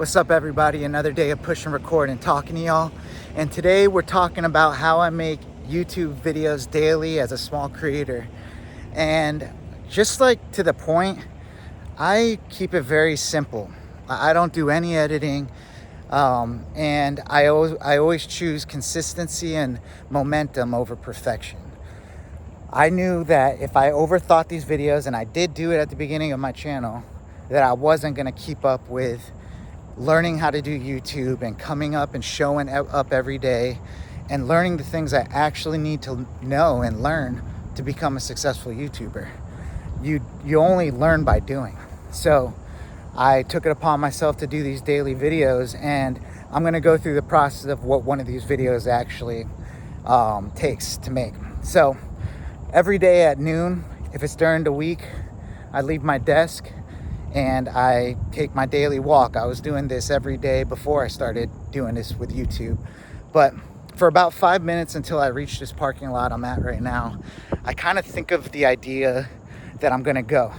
What's up, everybody? Another day of push and record and talking to y'all. And today we're talking about how I make YouTube videos daily as a small creator. And just like to the point, I keep it very simple. I don't do any editing. And I always choose consistency and momentum over perfection. I knew that if I overthought these videos, and I did do it at the beginning of my channel, that I wasn't going to keep up with learning how to do YouTube and coming up and showing up every day and learning the things I actually need to know and learn to become a successful YouTuber. You only learn by doing. So I took it upon myself to do these daily videos, and I'm going to go through the process of what one of these videos actually takes to make. So every day at noon, if it's during the week, I leave my desk and I take my daily walk. I was doing this every day before I started doing this with YouTube. But for about 5 minutes until I reach this parking lot I'm at right now, I kind of think of the idea that I'm gonna go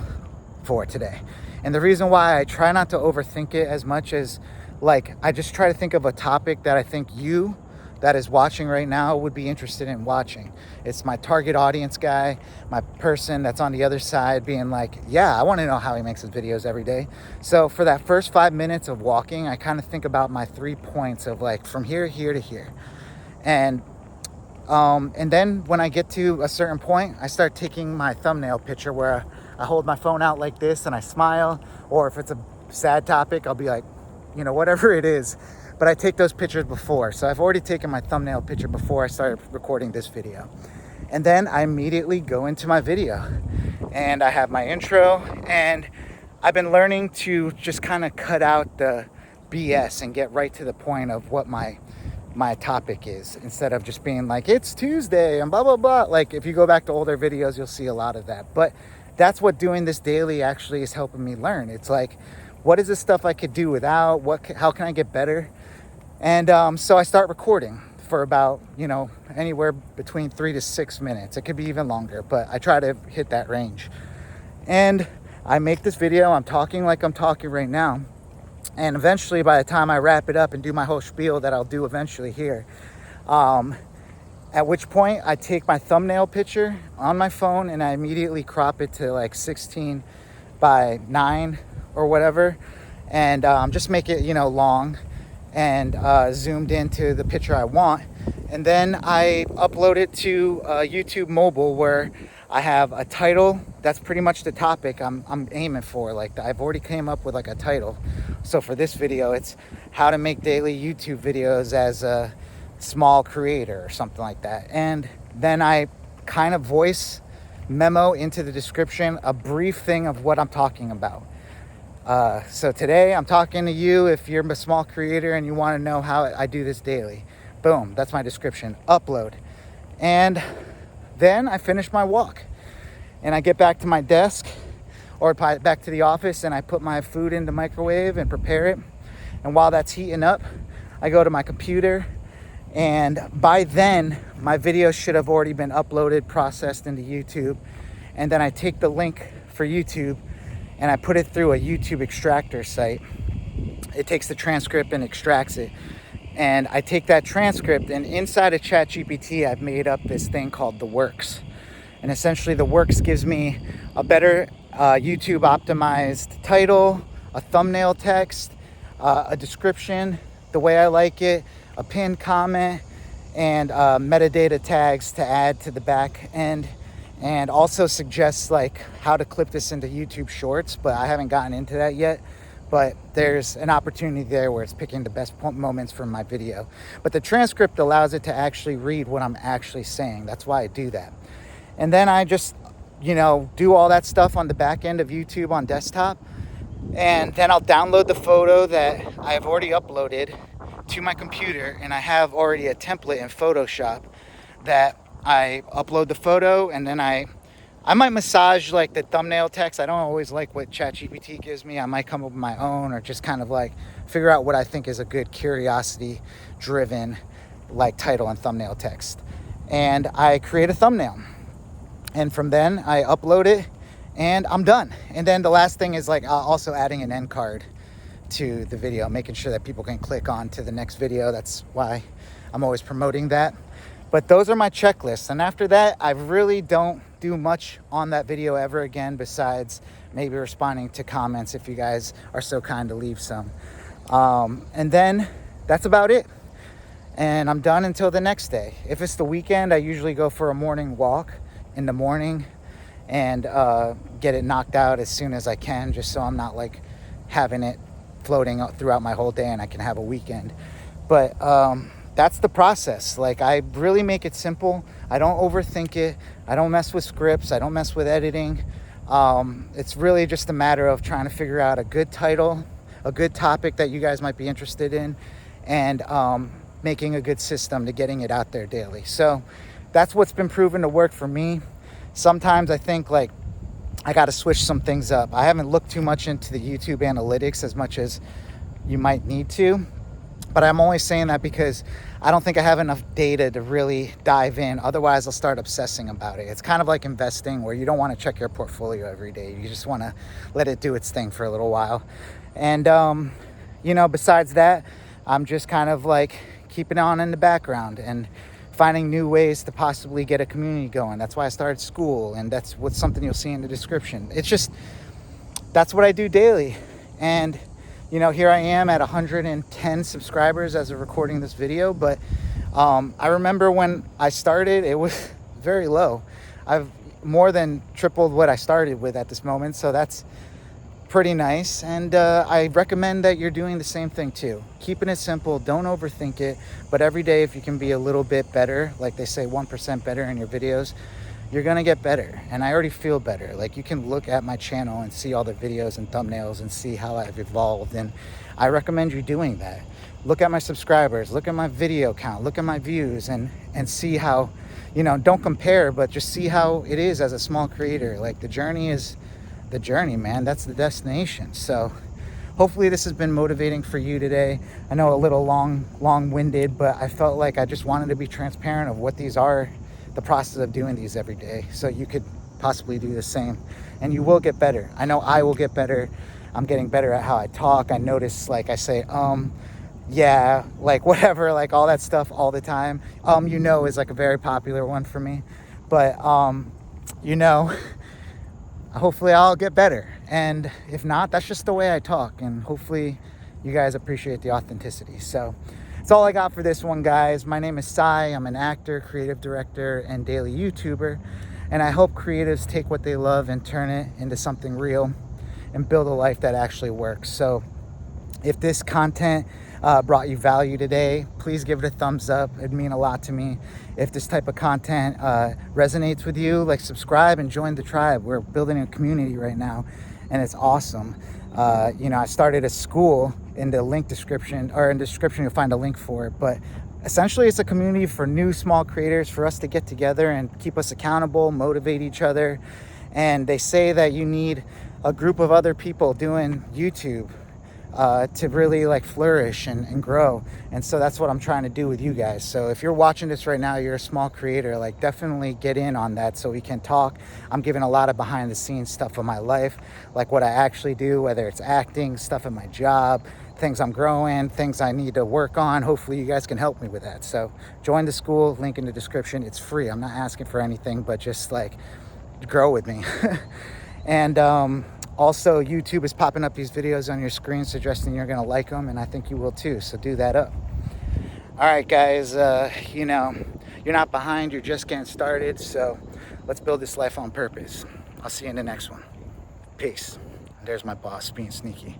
for today. And the reason why I try not to overthink it as much as, I just try to think of a topic that I think you that is watching right now would be interested in watching. It's my target audience guy, my person that's on the other side being like, yeah, I want to know how he makes his videos every day. So for that first 5 minutes of walking, I kind of think about my 3 points of from here to here. And then when I get to a certain point, I start taking my thumbnail picture where I hold my phone out like this and I smile, or if it's a sad topic, I'll be like, whatever it is. But I take those pictures before. So I've already taken my thumbnail picture before I started recording this video. And then I immediately go into my video. And I have my intro. And I've been learning to just kind of cut out the BS and get right to the point of what my topic is, instead of just being like, it's Tuesday and blah, blah, blah. If you go back to older videos, you'll see a lot of that. But that's what doing this daily actually is helping me learn. It's like, what is the stuff I could do without? How can I get better? And so I start recording for about, anywhere between 3 to 6 minutes. It could be even longer, but I try to hit that range. And I make this video. I'm talking like I'm talking right now. And eventually, by the time I wrap it up and do my whole spiel that I'll do eventually here, at which point I take my thumbnail picture on my phone and I immediately crop it to 16 by 9 or whatever. And just make it, long and zoomed into the picture I want. And then I upload it to YouTube mobile, where I have a title. That's pretty much the topic I'm aiming for. I've already came up with a title. So for this video, it's how to make daily YouTube videos as a small creator or something like that. And then I kind of voice memo into the description a brief thing of what I'm talking about. So today I'm talking to you if you're a small creator and you want to know how I do this daily. Boom, that's my description. Upload. And then I finish my walk and I get back to my desk or back to the office, and I put my food in the microwave and prepare it. And while that's heating up, I go to my computer, and by then my video should have already been uploaded, processed into YouTube. And then I take the link for YouTube and I put it through a YouTube extractor site. It takes the transcript and extracts it. And I take that transcript, and inside of ChatGPT, I've made up this thing called the Works. And essentially the Works gives me a better YouTube optimized title, a thumbnail text, a description, the way I like it, a pinned comment, and metadata tags to add to the back end. And also suggests how to clip this into YouTube Shorts, but I haven't gotten into that yet. But there's an opportunity there where it's picking the best moments from my video. But the transcript allows it to actually read what I'm actually saying. That's why I do that. And then I just, do all that stuff on the back end of YouTube on desktop. And then I'll download the photo that I've already uploaded to my computer. And I have already a template in Photoshop that I upload the photo, and then I might massage the thumbnail text. I don't always like what ChatGPT gives me. I might come up with my own, or just kind of figure out what I think is a good curiosity driven title and thumbnail text. And I create a thumbnail. And from then I upload it and I'm done. And then the last thing is also adding an end card to the video, making sure that people can click on to the next video. That's why I'm always promoting that. But those are my checklists. And after that, I really don't do much on that video ever again, besides maybe responding to comments if you guys are so kind to leave some. And then that's about it. And I'm done until the next day. If it's the weekend, I usually go for a morning walk in the morning and get it knocked out as soon as I can, just so I'm not like having it floating throughout my whole day and I can have a weekend. But that's the process. Like, I really make it simple. I don't overthink it. I don't mess with scripts. I don't mess with editing. It's really just a matter of trying to figure out a good title, a good topic that you guys might be interested in, and making a good system to getting it out there daily. So that's what's been proven to work for me. Sometimes I think like I got to switch some things up. I haven't looked too much into the YouTube analytics as much as you might need to, but I'm only saying that because I don't think I have enough data to really dive in. Otherwise, I'll start obsessing about it. It's kind of like investing, where you don't want to check your portfolio every day. You just want to let it do its thing for a little while. And, besides that, I'm just kind of like keeping on in the background and finding new ways to possibly get a community going. That's why I started school, and that's what's something you'll see in the description. It's just, that's what I do daily. And here I am at 110 subscribers as of recording this video. But I remember when I started, it was very low. I've more than tripled what I started with at this moment. So that's pretty nice. And I recommend that you're doing the same thing too. Keeping it simple, don't overthink it. But every day, if you can be a little bit better, like they say, 1% better in your videos, you're gonna get better. And I already feel better. Like, you can look at my channel and see all the videos and thumbnails and see how I've evolved. And I recommend you doing that. Look at my subscribers, look at my video count, look at my views, and see how, don't compare, but just see how it is as a small creator. Like, the journey is the journey, man. That's the destination. So hopefully this has been motivating for you today. I know a little long-winded, but I felt like I just wanted to be transparent of what these are, the process of doing these every day, so you could possibly do the same, and you will get better. I know I will get better. I'm getting better at how I talk. I notice, like, I say yeah, like whatever, like all that stuff all the time. Is like a very popular one for me. But hopefully I'll get better. And if not, that's just the way I talk, and hopefully you guys appreciate the authenticity. So that's all I got for this one, guys. My name is Sai. I'm an actor, creative director, and daily YouTuber. And I hope creatives take what they love and turn it into something real and build a life that actually works. So if this content brought you value today, please give it a thumbs up. It'd mean a lot to me. If this type of content resonates with you, like, subscribe and join the tribe. We're building a community right now, and it's awesome. I started a school. In the link description, or in the description, you'll find a link for it. But essentially, it's a community for new small creators, for us to get together and keep us accountable, motivate each other. And they say that you need a group of other people doing YouTube to really like flourish and grow. And so that's what I'm trying to do with you guys. So if you're watching this right now, you're a small creator, like, definitely get in on that so we can talk. I'm giving a lot of behind the scenes stuff of my life, like what I actually do, whether it's acting, stuff at my job, things I'm growing, things I need to work on. Hopefully you guys can help me with that. So join the school, link in the description. It's free. I'm not asking for anything, but just like grow with me. And also, YouTube is popping up these videos on your screen suggesting you're gonna like them, and I think you will too, so do that up. All right, guys, you're not behind, you're just getting started, so let's build this life on purpose. I'll see you in the next one. Peace. There's my boss being sneaky.